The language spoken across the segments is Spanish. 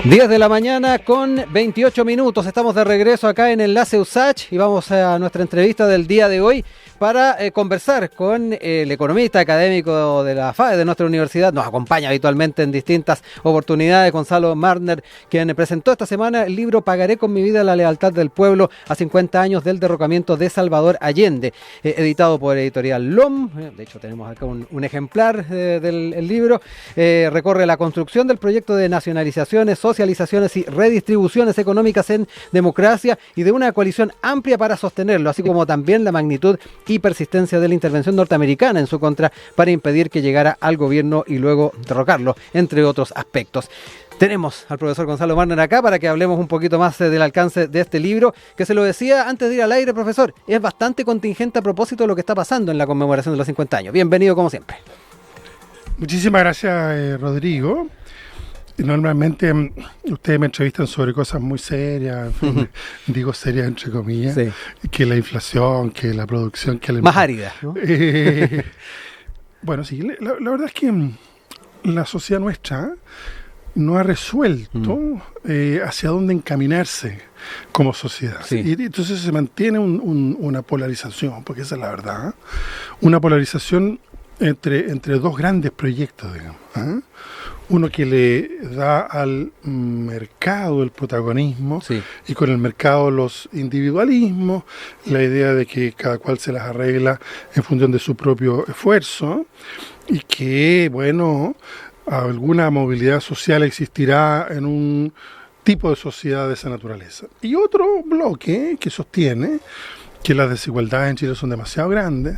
10 de la mañana con 28 minutos. Estamos de regreso acá en Enlace USACH y vamos a nuestra entrevista del día de hoy para conversar con el economista académico de la FAE, de nuestra universidad. Nos acompaña habitualmente en distintas oportunidades, Gonzalo Marner, quien presentó esta semana el libro Pagaré con mi vida la lealtad del pueblo a 50 años del derrocamiento de Salvador Allende, editado por Editorial LOM. De hecho, tenemos acá un ejemplar del libro. Recorre la construcción del proyecto de nacionalizaciones, socializaciones y redistribuciones económicas en democracia y de una coalición amplia para sostenerlo, así como también la magnitud y persistencia de la intervención norteamericana en su contra para impedir que llegara al gobierno y luego derrocarlo, entre otros aspectos. Tenemos al profesor Gonzalo Marner acá para que hablemos un poquito más del alcance de este libro, que se lo decía antes de ir al aire, profesor, es bastante contingente a propósito de lo que está pasando en la conmemoración de los 50 años. Bienvenido como siempre. Muchísimas gracias, Rodrigo. Normalmente ustedes me entrevistan sobre cosas muy serias, en fin, digo serias entre comillas, sí, que la inflación, que la producción, que la... Más árida, ¿no? Bueno, sí, la verdad es que la sociedad nuestra no ha resuelto hacia dónde encaminarse como sociedad. Sí. Y entonces se mantiene una polarización, porque esa es la verdad, una polarización entre dos grandes proyectos, digamos, ¿eh? Uno que le da al mercado el protagonismo, sí, y con el mercado los individualismos, la idea de que cada cual se las arregla en función de su propio esfuerzo y que, bueno, alguna movilidad social existirá en un tipo de sociedad de esa naturaleza. Y otro bloque que sostiene que las desigualdades en Chile son demasiado grandes,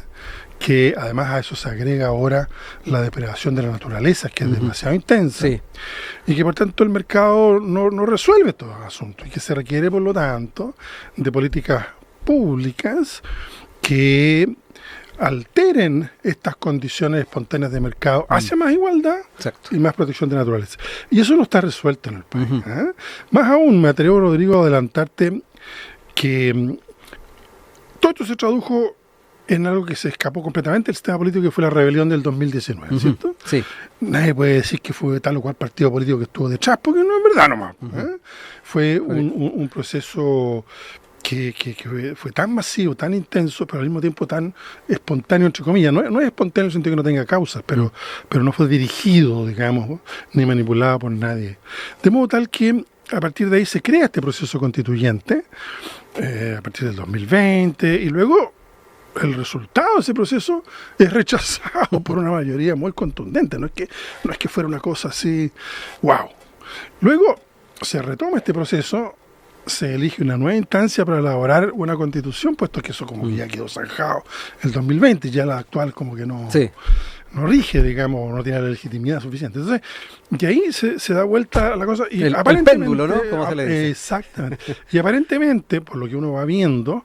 que además a eso se agrega ahora la depredación de la naturaleza, que es demasiado intensa, sí, y que por tanto el mercado no resuelve estos asuntos, y que se requiere por lo tanto de políticas públicas que alteren estas condiciones espontáneas de mercado hacia más igualdad. Exacto, y más protección de la naturaleza. Y eso no está resuelto en el país. Más aún, me atrevo, Rodrigo, a adelantarte que todo esto se tradujo en algo que se escapó completamente del sistema político, que fue la rebelión del 2019, ¿cierto? Sí. Nadie puede decir que fue tal o cual partido político que estuvo detrás, porque no es verdad nomás. Fue un proceso que fue tan masivo, tan intenso, pero al mismo tiempo tan espontáneo, entre comillas. No es espontáneo en el sentido que no tenga causas, pero no fue dirigido, digamos, ni manipulado por nadie. De modo tal que a partir de ahí se crea este proceso constituyente, a partir del 2020, y luego el resultado de ese proceso es rechazado por una mayoría muy contundente. No es que fuera una cosa así, wow. Luego se retoma este proceso, se elige una nueva instancia para elaborar una constitución, puesto que eso como que ya quedó zanjado el 2020, ya la actual como que no rige, digamos, no tiene la legitimidad suficiente. Entonces, y ahí se da vuelta la cosa. Y el péndulo, ¿no? Como se le dice. Exactamente. Y aparentemente, por lo que uno va viendo,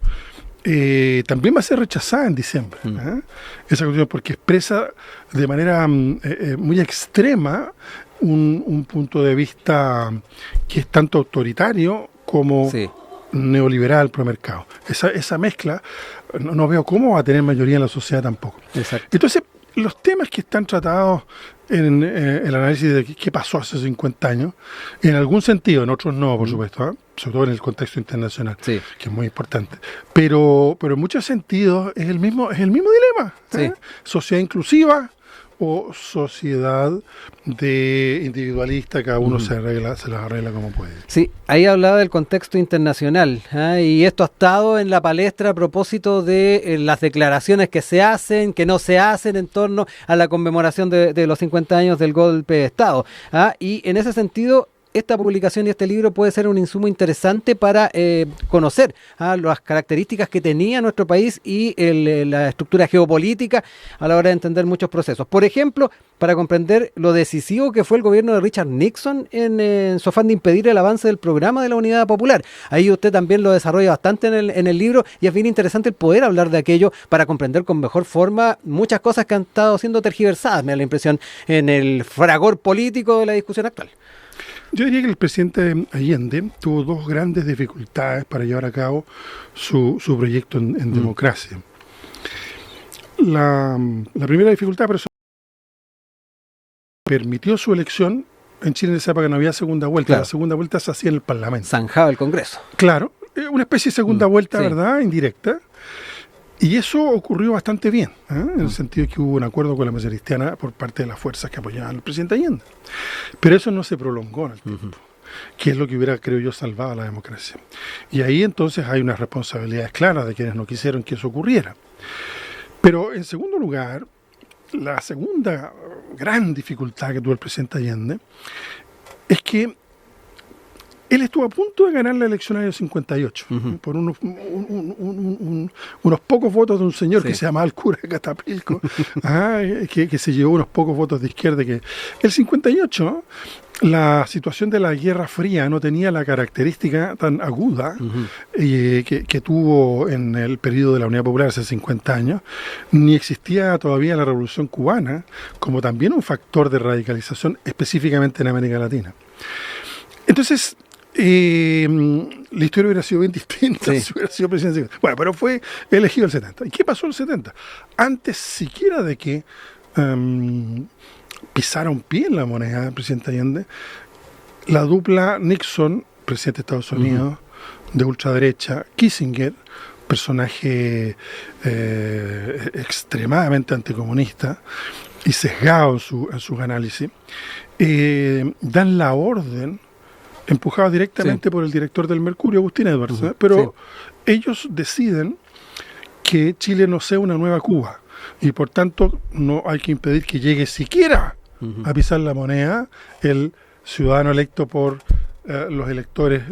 también va a ser rechazada en diciembre, esa constitución, porque expresa de manera muy extrema un punto de vista que es tanto autoritario como neoliberal pro mercado. Esa mezcla no veo cómo va a tener mayoría en la sociedad tampoco. Exacto. Entonces, los temas que están tratados en el análisis de qué pasó hace 50 años, en algún sentido, en otros no, por supuesto, sobre todo en el contexto internacional, que es muy importante. Pero en muchos sentidos es el mismo dilema. Sociedad inclusiva o sociedad de individualista, cada uno se las arregla como puede. Sí, ahí hablaba del contexto internacional, y esto ha estado en la palestra a propósito de las declaraciones que se hacen, que no se hacen en torno a la conmemoración de los 50 años del golpe de Estado. Y en ese sentido, esta publicación y este libro puede ser un insumo interesante para conocer las características que tenía nuestro país y la estructura geopolítica a la hora de entender muchos procesos. Por ejemplo, para comprender lo decisivo que fue el gobierno de Richard Nixon en su afán de impedir el avance del programa de la Unidad Popular. Ahí usted también lo desarrolla bastante en el libro, y es bien interesante el poder hablar de aquello para comprender con mejor forma muchas cosas que han estado siendo tergiversadas, me da la impresión, en el fragor político de la discusión actual. Yo diría que el presidente Allende tuvo dos grandes dificultades para llevar a cabo su proyecto en democracia. La primera dificultad permitió su elección en Chile en esa época no había segunda vuelta, claro. La segunda vuelta se hacía en el Parlamento. Zanjaba el Congreso. Claro, una especie de segunda vuelta, sí. ¿verdad? Indirecta. Y eso ocurrió bastante bien, en el sentido de que hubo un acuerdo con la masa cristiana por parte de las fuerzas que apoyaban al presidente Allende. Pero eso no se prolongó en el tiempo, que es lo que hubiera, creo yo, salvado a la democracia. Y ahí entonces hay unas responsabilidades claras de quienes no quisieron que eso ocurriera. Pero en segundo lugar, la segunda gran dificultad que tuvo el presidente Allende es que él estuvo a punto de ganar la elección en el 58 por unos pocos votos de un señor que se llamaba el cura de Catapilco, que se llevó unos pocos votos de izquierda. Que el 58, la situación de la Guerra Fría no tenía la característica tan aguda que tuvo en el periodo de la Unidad Popular hace 50 años, ni existía todavía la Revolución Cubana como también un factor de radicalización específicamente en América Latina. Entonces, la historia hubiera sido bien distinta si hubiera sido presidente. Bueno, pero fue elegido el 70. ¿Y qué pasó en el 70? Antes siquiera de que pisara un pie en la moneda del presidente Allende, la dupla Nixon, presidente de Estados Unidos, de ultraderecha, Kissinger, personaje extremadamente anticomunista y sesgado en sus análisis, dan la orden, empujados directamente por el director del Mercurio, Agustín Edwards, pero ellos deciden que Chile no sea una nueva Cuba y por tanto no hay que impedir que llegue siquiera a pisar la moneda el ciudadano electo por los electores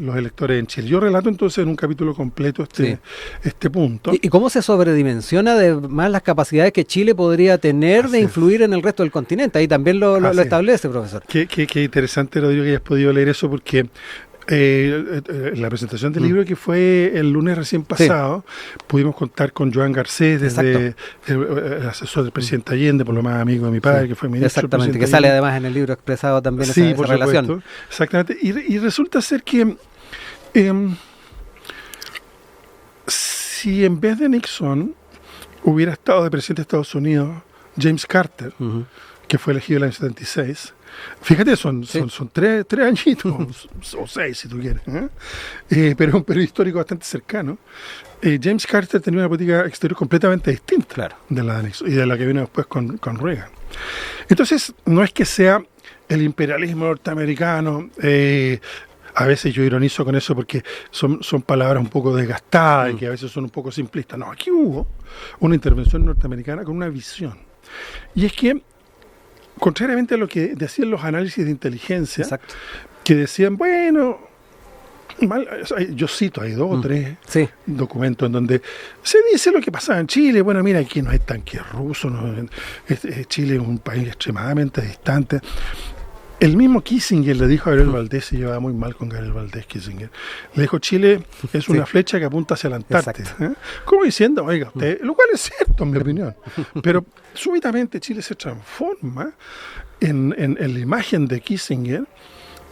en Chile. Yo relato entonces en un capítulo completo este punto. ¿Y cómo se sobredimensiona además las capacidades que Chile podría tener de influir en el resto del continente? Ahí también lo establece, profesor. Qué interesante, Rodrigo, que hayas podido leer eso, porque la presentación del libro, que fue el lunes recién pasado, pudimos contar con Joan Garcés, desde el asesor del presidente Allende, por lo más amigo de mi padre, que fue ministro. Exactamente, que sale además en el libro expresado también esa relación. Exactamente, y resulta ser que si en vez de Nixon hubiera estado de presidente de Estados Unidos James Carter, que fue elegido en el año 76, fíjate, son 3 añitos, o 6 si tú quieres, pero es un periodo histórico bastante cercano. James Carter tenía una política exterior completamente distinta de la de Nixon y de la que vino después con Reagan. Entonces, no es que sea el imperialismo norteamericano, a veces yo ironizo con eso porque son palabras un poco desgastadas y que a veces son un poco simplistas. No, aquí hubo una intervención norteamericana con una visión. Y es que, contrariamente a lo que decían los análisis de inteligencia, que decían, bueno, yo cito, hay 2 o 3 documentos en donde se dice lo que pasaba en Chile. Bueno, mira, aquí no hay tanques rusos, Chile es un país extremadamente distante. El mismo Kissinger le dijo a Gabriel Valdés, se llevaba muy mal con Gabriel Valdés, Kissinger. Le dijo, Chile es una flecha que apunta hacia la Antártida. Como diciendo, oiga, usted, lo cual es cierto en mi opinión, pero súbitamente Chile se transforma en la imagen de Kissinger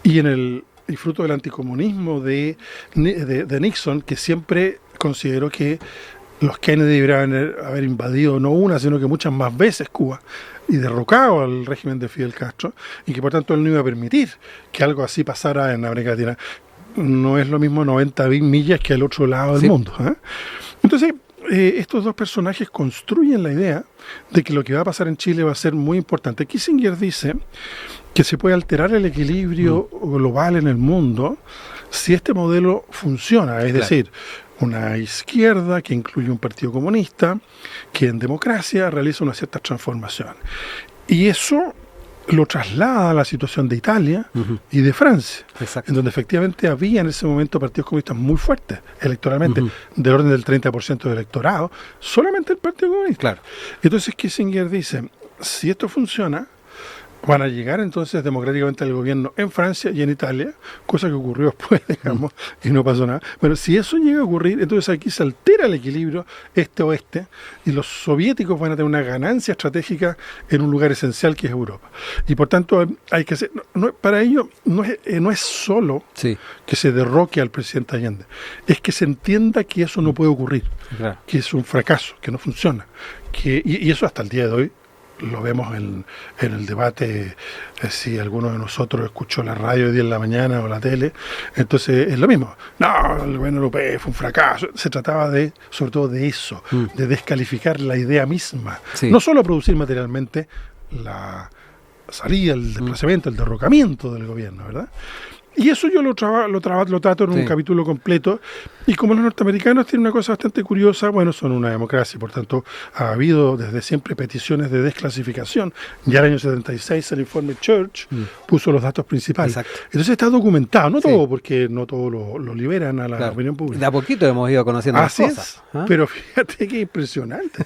y en el fruto del anticomunismo de Nixon, que siempre consideró que los Kennedy deberían haber invadido no una, sino que muchas más veces Cuba y derrocado al régimen de Fidel Castro, y que por tanto él no iba a permitir que algo así pasara en América Latina. No es lo mismo 90 millas que al otro lado del mundo. Entonces, estos dos personajes construyen la idea de que lo que va a pasar en Chile va a ser muy importante. Kissinger dice que se puede alterar el equilibrio global en el mundo si este modelo funciona, es decir, una izquierda que incluye un partido comunista que en democracia realiza una cierta transformación. Y eso lo traslada a la situación de Italia y de Francia, en donde efectivamente había en ese momento partidos comunistas muy fuertes electoralmente, del orden del 30% del electorado, solamente el Partido Comunista. Entonces Kissinger dice, si esto funciona, van a llegar entonces democráticamente al gobierno en Francia y en Italia, cosa que ocurrió después, digamos, y no pasó nada. Pero si eso llega a ocurrir, entonces aquí se altera el equilibrio este-oeste y los soviéticos van a tener una ganancia estratégica en un lugar esencial que es Europa. Y por tanto hay que hacer, para ello no es solo que se derroque al presidente Allende, es que se entienda que eso no puede ocurrir, que es un fracaso, que no funciona, y eso hasta el día de hoy lo vemos en el debate, si alguno de nosotros escuchó la radio de 10 de la mañana o la tele, entonces es lo mismo. No, el gobierno europeo fue un fracaso. Se trataba sobre todo de eso, de descalificar la idea misma. Sí. No solo producir materialmente la salida, el desplazamiento, el derrocamiento del gobierno, ¿verdad? Y eso yo lo trato en un capítulo completo. Y como los norteamericanos tienen una cosa bastante curiosa, bueno, son una democracia, por tanto, ha habido desde siempre peticiones de desclasificación. Ya en el año 76 el informe Church puso los datos principales. Exacto. Entonces está documentado, no todo, porque no todo lo liberan a la opinión pública. De a poquito hemos ido conociendo las cosas. Pero fíjate que impresionante.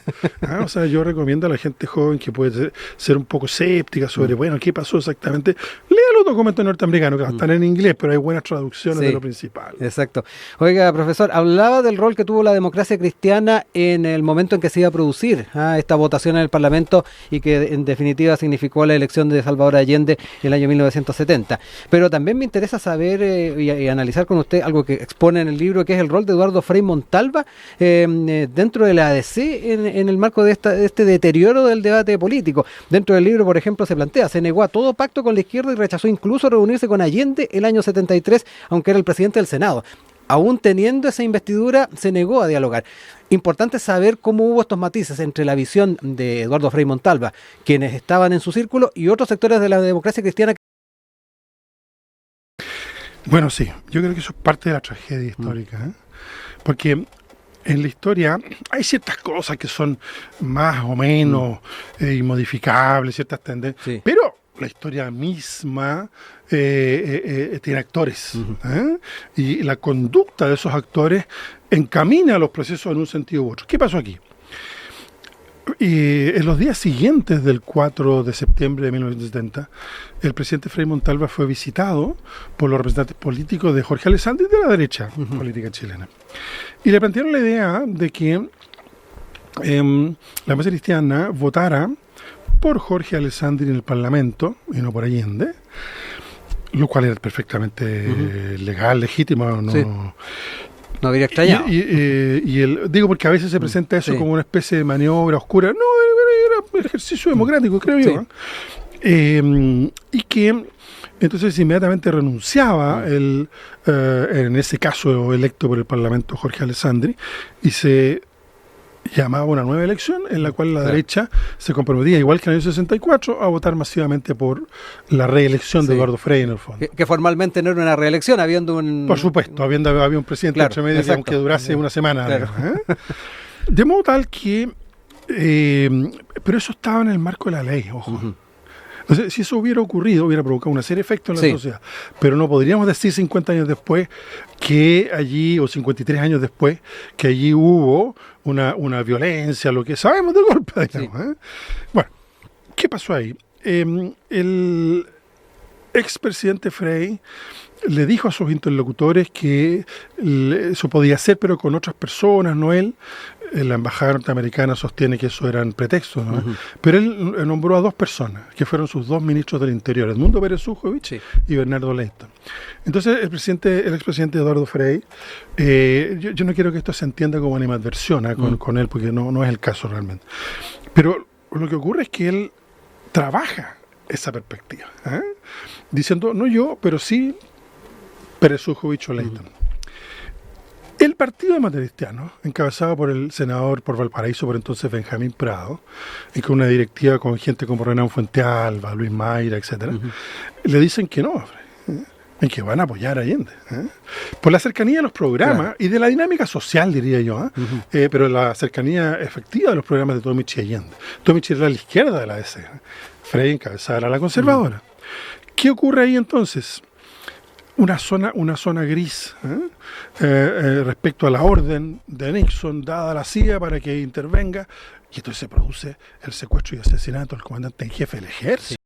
O sea, yo recomiendo a la gente joven que puede ser un poco escéptica sobre, bueno, qué pasó exactamente. Lea los documentos norteamericanos, que están en inglés, pero hay buenas traducciones de lo principal. Exacto. Oiga, profesor, hablaba del rol que tuvo la democracia cristiana en el momento en que se iba a producir esta votación en el Parlamento y que en definitiva significó la elección de Salvador Allende en el año 1970. Pero también me interesa saber y analizar con usted algo que expone en el libro, que es el rol de Eduardo Frei Montalva dentro de la ADC en el marco de este deterioro del debate político. Dentro del libro, por ejemplo, se plantea, se negó a todo pacto con la izquierda y rechazó incluso reunirse con Allende el año 73, aunque era el presidente del Senado. Aún teniendo esa investidura, se negó a dialogar. Importante saber cómo hubo estos matices entre la visión de Eduardo Frei Montalva, quienes estaban en su círculo, y otros sectores de la democracia cristiana. Bueno, sí, yo creo que eso es parte de la tragedia histórica, porque en la historia hay ciertas cosas que son más o menos inmodificables, ciertas tendencias, pero la historia misma tiene actores, y la conducta de esos actores encamina a los procesos en un sentido u otro. ¿Qué pasó aquí? En los días siguientes del 4 de septiembre de 1970, el presidente Frei Montalva fue visitado por los representantes políticos de Jorge Alessandri de la derecha política chilena. Y le plantearon la idea de que la democracia cristiana votara por Jorge Alessandri en el Parlamento y no por Allende, lo cual era perfectamente legal, legítimo, no... Sí. No habría extrañado. Digo porque a veces se presenta eso como una especie de maniobra oscura. No, era un ejercicio democrático, creo yo. Y que entonces inmediatamente renunciaba en ese caso electo por el Parlamento Jorge Alessandri, y se llamaba una nueva elección en la cual la derecha se comprometía, igual que en el año 64, a votar masivamente por la reelección de Eduardo Frei en el fondo. Que formalmente no era una reelección, habiendo un... Por supuesto, había un presidente entre medio que aunque durase una semana. Claro. De modo tal que... pero eso estaba en el marco de la ley, ojo. Entonces, si eso hubiera ocurrido, hubiera provocado una serie de efectos en la sociedad. Pero no podríamos decir 50 años después que allí, o 53 años después, que allí hubo una violencia, lo que sabemos de golpe, digamos. Bueno, ¿qué pasó ahí? El expresidente Frei le dijo a sus interlocutores que eso podía ser, pero con otras personas, no él. La embajada norteamericana sostiene que eso eran pretextos, ¿no? Pero él nombró a dos personas, que fueron sus dos ministros del Interior, Edmundo Pérez Ujovich y Bernardo Leighton. Entonces, el expresidente Eduardo Frei, yo no quiero que esto se entienda como animadversión con él, porque no es el caso realmente. Pero lo que ocurre es que él trabaja esa perspectiva, diciendo, no yo, pero sí Pérez Ujovich o Leighton. El Partido Democrático, encabezado por el senador por Valparaíso, por entonces Benjamín Prado, y con una directiva con gente como Renan Fuentealba, Luis Mayra, etcétera, le dicen que no, en que van a apoyar a Allende. Por la cercanía de los programas y de la dinámica social, diría yo, pero la cercanía efectiva de los programas de Tomic y Allende. Tomic era la izquierda de la ADC, Frei encabezada era la conservadora. ¿Qué ocurre ahí entonces? Una zona gris respecto a la orden de Nixon dada a la CIA para que intervenga, y entonces se produce el secuestro y asesinato del comandante en jefe del ejército.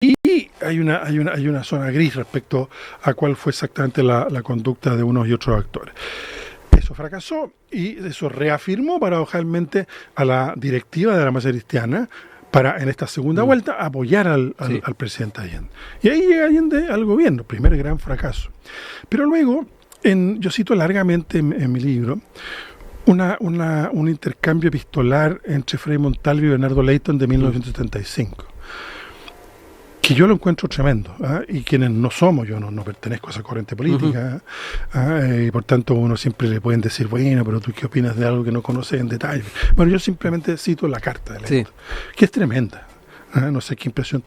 Y hay una zona gris respecto a cuál fue exactamente la conducta de unos y otros actores. Eso fracasó y eso reafirmó paradojalmente a la directiva de la democracia cristiana para, en esta segunda vuelta, apoyar al presidente Allende. Y ahí llega Allende al gobierno, primer gran fracaso. Pero luego, yo cito largamente en mi libro, un intercambio epistolar entre Frei Montalva y Bernardo Leyton de 1975. Que yo lo encuentro tremendo, y quienes no somos, yo no pertenezco a esa corriente política, y por tanto uno siempre le pueden decir, bueno, pero tú qué opinas de algo que no conoces en detalle. Bueno, yo simplemente cito la carta de Leyton, que es tremenda. No sé qué impresión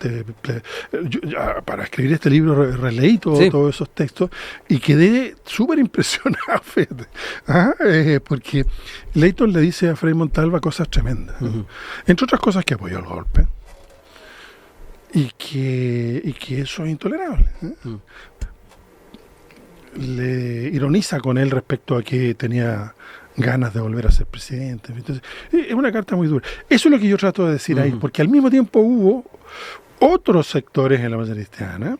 para escribir este libro releí todos esos textos y quedé súper impresionado, porque Leyton le dice a Frei Montalva cosas tremendas, entre otras cosas que apoyó el golpe. Y que eso es intolerable. Le ironiza con él respecto a que tenía ganas de volver a ser presidente. Entonces, es una carta muy dura. Eso es lo que yo trato de decir ahí, porque al mismo tiempo hubo otros sectores en la masa cristiana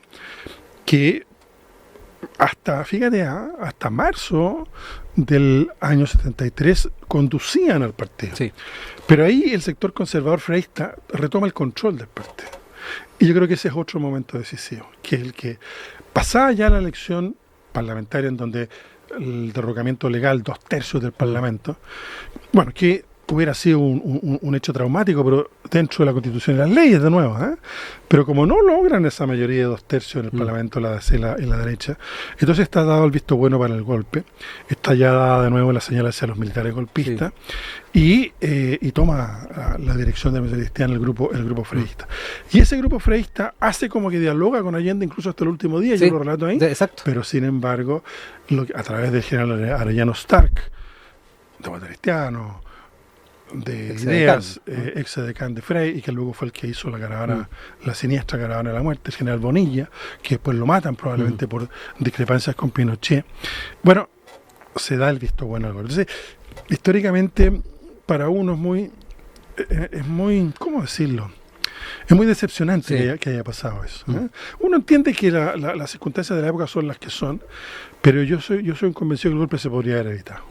que hasta marzo del año 73 conducían al partido. Sí. Pero ahí el sector conservador freísta retoma el control del partido. Y yo creo que ese es otro momento decisivo, que es el que pasada ya la elección parlamentaria en donde el derrocamiento legal, 2/3 del Parlamento, bueno, que hubiera sido un hecho traumático, pero dentro de la Constitución y las leyes, de nuevo, pero como no logran esa mayoría de 2/3 en el Parlamento, la derecha, entonces está dado el visto bueno para el golpe, está ya dada de nuevo la señal hacia los militares golpistas, y toma la dirección de la Mesa Cristiana el grupo freísta. Y ese grupo freísta hace como que dialoga con Allende incluso hasta el último día, yo lo relato ahí, pero sin embargo, a través del general Arellano Stark, cristiano, de ideas, ex-edecán de Frei, y que luego fue el que hizo la siniestra caravana de la muerte, el general Bonilla, que después lo matan probablemente por discrepancias con Pinochet. Bueno, se da el visto bueno al golpe. Entonces, históricamente, para uno es muy, ¿cómo decirlo? Es muy decepcionante que haya pasado eso. Uno entiende que las circunstancias de la época son las que son, pero yo soy un convencido que el golpe se podría haber evitado.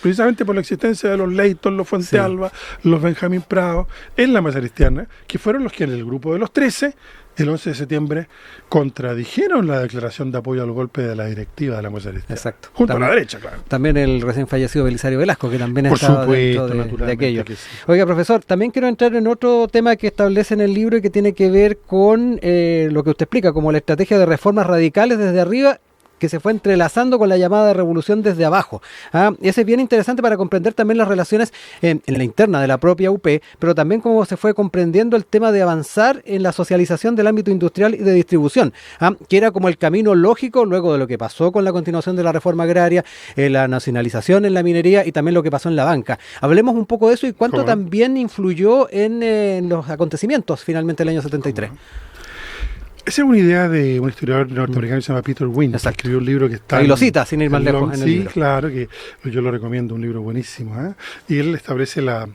Precisamente por la existencia de los Leyton, los Fuentealba, los Benjamín Prado, en la masa cristiana, que fueron los que en el grupo de los 13, el 11 de septiembre, contradijeron la declaración de apoyo al golpe de la directiva de la masa cristiana. Exacto. Junto a la derecha, claro. También el recién fallecido Belisario Velasco, que también estaba dentro de aquello. Oiga, profesor, también quiero entrar en otro tema que establece en el libro y que tiene que ver con lo que usted explica como la estrategia de reformas radicales desde arriba, que se fue entrelazando con la llamada revolución desde abajo. Ese es bien interesante para comprender también las relaciones en la interna de la propia UP, pero también cómo se fue comprendiendo el tema de avanzar en la socialización del ámbito industrial y de distribución, que era como el camino lógico luego de lo que pasó con la continuación de la reforma agraria, la nacionalización en la minería y también lo que pasó en la banca. Hablemos un poco de eso y cuánto también influyó en los acontecimientos finalmente del año 73. Esa es una idea de un historiador norteamericano que se llama Peter Wynne, que escribió un libro que está... Y lo cita, sin ir más lejos en el libro. Sí, claro, que yo lo recomiendo, un libro buenísimo. Y él establece la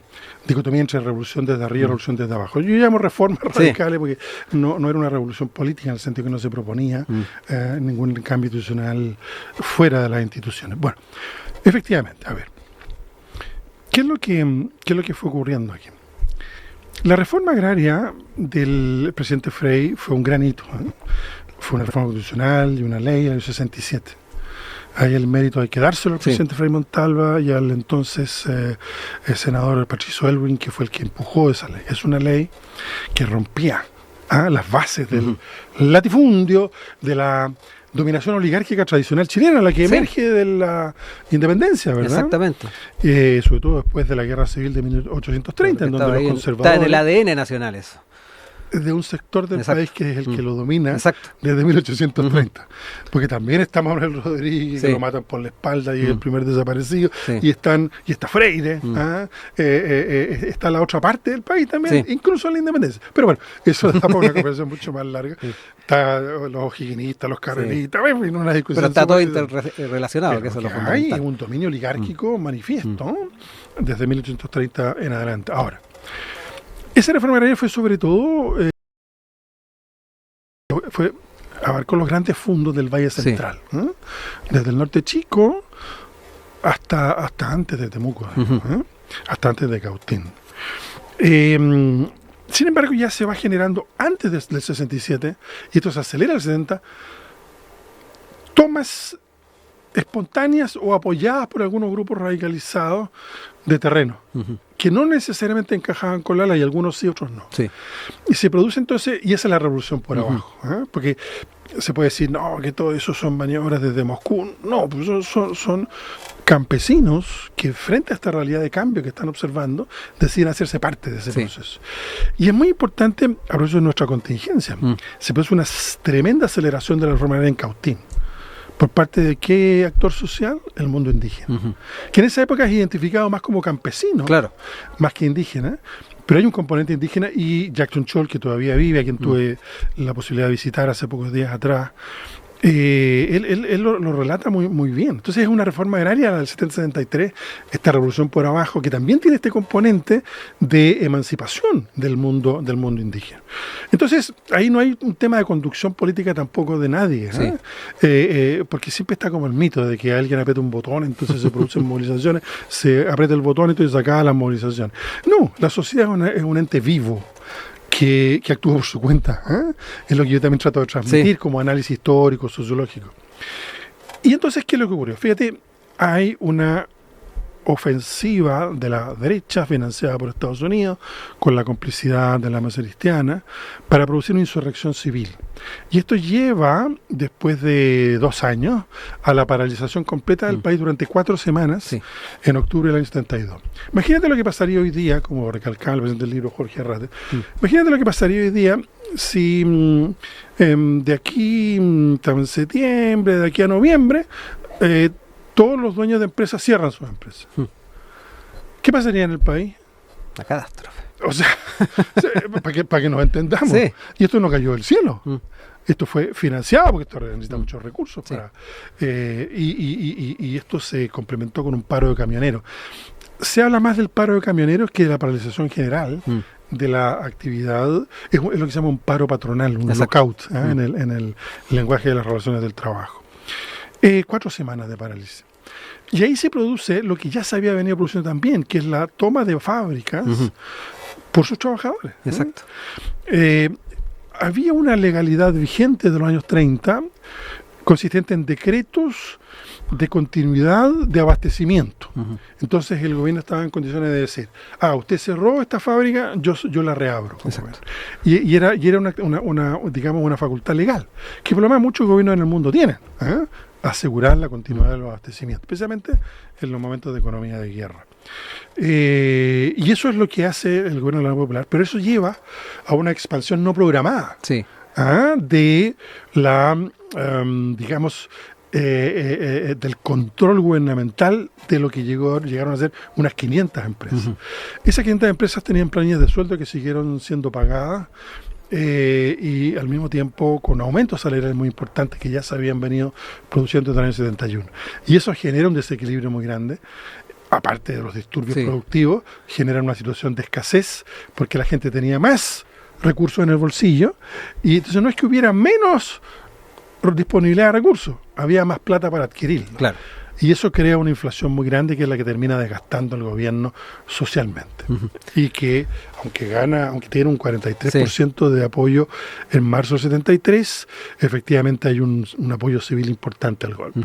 dicotomía entre revolución desde arriba y revolución desde abajo. Yo llamo reformas radicales porque no era una revolución política en el sentido que no se proponía ningún cambio institucional fuera de las instituciones. Bueno, efectivamente, a ver, ¿qué es lo que fue ocurriendo aquí? La reforma agraria del presidente Frei fue un gran hito. Fue una reforma constitucional y una ley del 67. Hay el mérito de dárselo al presidente Frei Montalva y al entonces senador Patricio Aylwin, que fue el que empujó esa ley. Es una ley que rompía las bases del latifundio, de la dominación oligárquica tradicional chilena, la que emerge de la independencia, ¿verdad? Exactamente. Sobre todo después de la Guerra Civil de 1830, en donde los conservadores... Está en el ADN nacional eso. De un sector del país que es el que lo domina desde 1830. Porque también está Manuel Rodríguez, que lo matan por la espalda y es el primer desaparecido, y está Freire, está la otra parte del país también, incluso en la independencia. Pero bueno, eso da para una conversación mucho más larga. Está los higuinistas, los carreristas, en una discusión. Pero está todo interrelacionado, que eso es lo fundamental. Hay un dominio oligárquico manifiesto desde 1830 en adelante. Ahora, esa reforma agraria fue sobre todo, abarcó los grandes fondos del Valle Central, desde el norte chico hasta antes de Temuco, hasta antes de Cautín. Sin embargo, ya se va generando antes del 67, y esto se acelera al 70, tomas espontáneas o apoyadas por algunos grupos radicalizados de terreno, que no necesariamente encajaban con la ley, algunos sí, otros no. Sí. Y se produce entonces, y esa es la revolución por abajo, porque se puede decir, no, que todo eso son maniobras desde Moscú. No, pues son campesinos que frente a esta realidad de cambio que están observando, deciden hacerse parte de ese proceso. Y es muy importante, a propósito de nuestra contingencia, se produce una tremenda aceleración de la reforma agraria en Cautín. ¿Por parte de qué actor social? El mundo indígena. Que en esa época es identificado más como campesino, más que indígena. Pero hay un componente indígena, y Jackson Chol, que todavía vive, a quien tuve la posibilidad de visitar hace pocos días atrás, él lo relata muy bien. Entonces es una reforma agraria del 70-73, esta revolución por abajo, que también tiene este componente de emancipación del mundo indígena. Entonces ahí no hay un tema de conducción política tampoco de nadie, porque siempre está como el mito de que alguien aprieta un botón, entonces se producen movilizaciones, se aprieta el botón, entonces se acaba la movilización. No, la sociedad es un ente vivo, que actúa por su cuenta. Es lo que yo también trato de transmitir como análisis histórico, sociológico. Y entonces, ¿qué es lo que ocurrió? Fíjate, hay una ofensiva de la derecha financiada por Estados Unidos con la complicidad de la masa cristiana para producir una insurrección civil. Y esto lleva, después de 2 años, a la paralización completa del país durante 4 semanas, en octubre del año 72. Imagínate lo que pasaría hoy día, como recalcaba el presidente del libro Jorge Arrate, imagínate lo que pasaría hoy día si de aquí en septiembre, de aquí a noviembre, todos los dueños de empresas cierran sus empresas. ¿Qué pasaría en el país? Una catástrofe. O sea, para que nos entendamos. Y esto no cayó del cielo. Esto fue financiado, porque esto necesita muchos recursos. Y esto se complementó con un paro de camioneros. Se habla más del paro de camioneros que de la paralización general de la actividad. Es lo que se llama un paro patronal, un lockout, en el lenguaje de las relaciones del trabajo. 4 semanas de parálisis. Y ahí se produce lo que ya se había venido produciendo también, que es la toma de fábricas por sus trabajadores. Exacto. Había una legalidad vigente de los años 30, consistente en decretos de continuidad de abastecimiento. Entonces el gobierno estaba en condiciones de decir, usted cerró esta fábrica, yo la reabro. Y era una facultad legal, que por lo menos muchos gobiernos en el mundo tienen, asegurar la continuidad del abastecimiento, especialmente en los momentos de economía de guerra. Y eso es lo que hace el gobierno de la Unión Popular, pero eso lleva a una expansión no programada de la, del control gubernamental de lo que llegaron a ser unas 500 empresas. Esas 500 empresas tenían planillas de sueldo que siguieron siendo pagadas, y al mismo tiempo con aumentos salariales muy importantes que ya se habían venido produciendo desde el año 71. Y eso genera un desequilibrio muy grande. Aparte de los disturbios productivos, genera una situación de escasez, porque la gente tenía más recursos en el bolsillo, y entonces no es que hubiera menos disponibilidad de recursos, había más plata para adquirirlo. Y eso crea una inflación muy grande, que es la que termina desgastando al gobierno socialmente. Y que, aunque tiene un 43% de apoyo en marzo del 73, efectivamente hay un apoyo civil importante al golpe.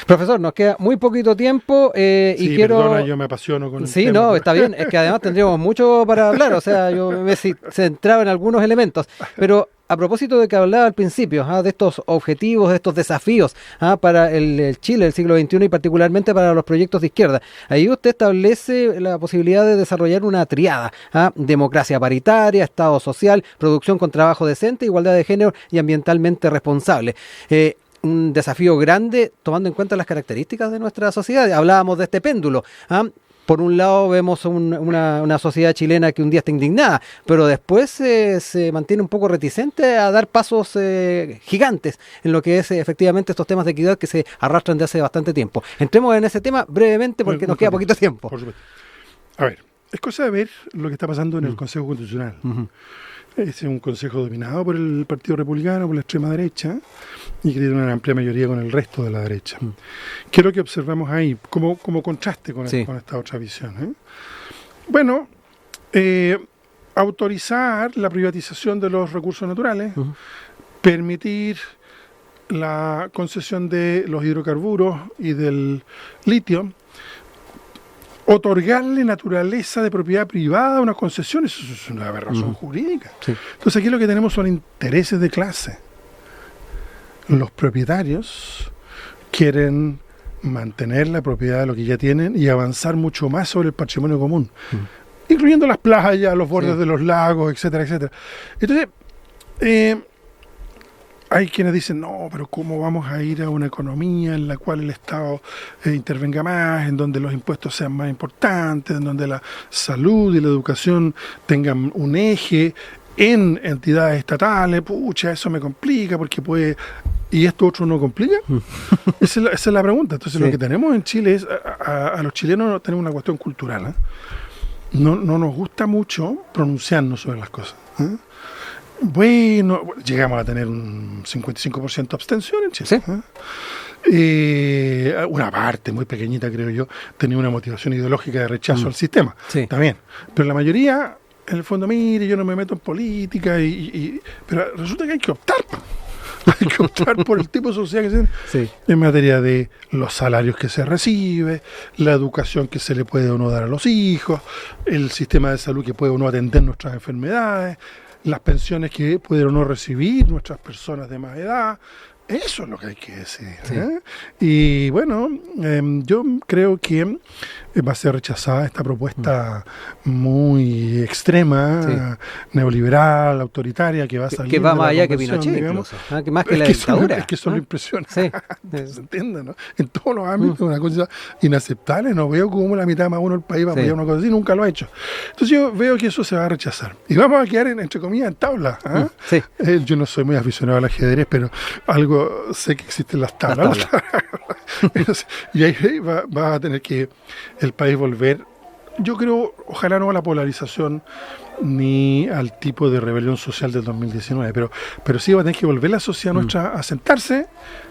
Profesor, nos queda muy poquito tiempo y quiero... Perdona, yo me apasiono con el tema. No, está bien, es que además tendríamos mucho para hablar, o sea, yo me centraba en algunos elementos, pero... A propósito de que hablaba al principio, de estos objetivos, de estos desafíos para el Chile del siglo XXI y particularmente para los proyectos de izquierda, ahí usted establece la posibilidad de desarrollar una triada: democracia paritaria, Estado social, producción con trabajo decente, igualdad de género y ambientalmente responsable. Un desafío grande tomando en cuenta las características de nuestra sociedad. Hablábamos de este péndulo. Por un lado vemos una sociedad chilena que un día está indignada, pero después se mantiene un poco reticente a dar pasos gigantes en lo que es efectivamente estos temas de equidad que se arrastran de hace bastante tiempo. Entremos en ese tema brevemente porque nos queda poquito tiempo. Por supuesto. A ver, es cosa de ver lo que está pasando en el Consejo Constitucional. Es un consejo dominado por el Partido Republicano, por la extrema derecha, y que tiene una amplia mayoría con el resto de la derecha. ¿Qué es lo que observamos ahí como contraste con esta otra visión? Bueno, autorizar la privatización de los recursos naturales, permitir la concesión de los hidrocarburos y del litio, otorgarle naturaleza de propiedad privada a una concesión, eso es una aberración jurídica. Sí. Entonces aquí lo que tenemos son intereses de clase. Los propietarios quieren mantener la propiedad de lo que ya tienen y avanzar mucho más sobre el patrimonio común, incluyendo las playas, los bordes de los lagos, etcétera, etcétera. Entonces, hay quienes dicen, no, pero ¿cómo vamos a ir a una economía en la cual el Estado intervenga más, en donde los impuestos sean más importantes, en donde la salud y la educación tengan un eje en entidades estatales? Pucha, eso me complica porque puede... ¿Y esto otro no complica? Esa es la pregunta. Entonces lo que tenemos en Chile es, a los chilenos tenemos una cuestión cultural. No nos gusta mucho pronunciarnos sobre las cosas. Bueno, llegamos a tener un 55% de abstención en Chile. ¿Sí? Una parte muy pequeñita, creo yo, tenía una motivación ideológica de rechazo al sistema. Sí. También. Pero la mayoría, en el fondo, mire, yo no me meto en política, pero resulta que hay que optar. Hay que optar por el tipo de sociedad que se en materia de los salarios que se recibe, la educación que se le puede o no dar a los hijos, el sistema de salud que puede o no atender nuestras enfermedades, las pensiones que pueden o no recibir nuestras personas de más edad. Eso es lo que hay que decir. Y bueno, yo creo que va a ser rechazada esta propuesta muy extrema, neoliberal, autoritaria, que va a salir que va más allá que Pinochet, incluso, que más que la dictadura. Es que eso lo impresiona. ¿Se entiende? ¿No? En todos los ámbitos, una cosa inaceptable. No veo cómo la mitad más uno del país va a apoyar una cosa así, nunca lo ha hecho. Entonces yo veo que eso se va a rechazar. Y vamos a quedar, entre comillas, en tabla. Yo no soy muy aficionado al ajedrez, pero algo sé que existen las tablas. Y ahí va a tener que el país volver, yo creo, ojalá no a la polarización ni al tipo de rebelión social del 2019, pero sí va a tener que volver la sociedad nuestra a sentarse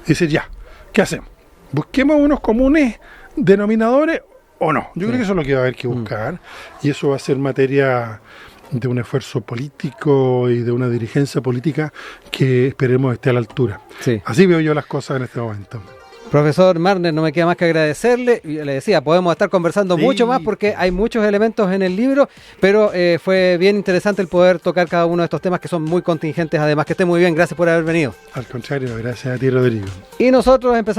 y decir, ya, ¿qué hacemos? ¿Busquemos unos comunes denominadores o no? Yo creo que eso es lo que va a haber que buscar, y eso va a ser materia de un esfuerzo político y de una dirigencia política que esperemos esté a la altura. Así veo yo las cosas en este momento. Profesor Marner, no me queda más que agradecerle. Le decía, podemos estar conversando mucho más porque hay muchos elementos en el libro, pero fue bien interesante el poder tocar cada uno de estos temas que son muy contingentes. Además, que esté muy bien. Gracias por haber venido. Al contrario, gracias a ti, Rodrigo. Y nosotros empezamos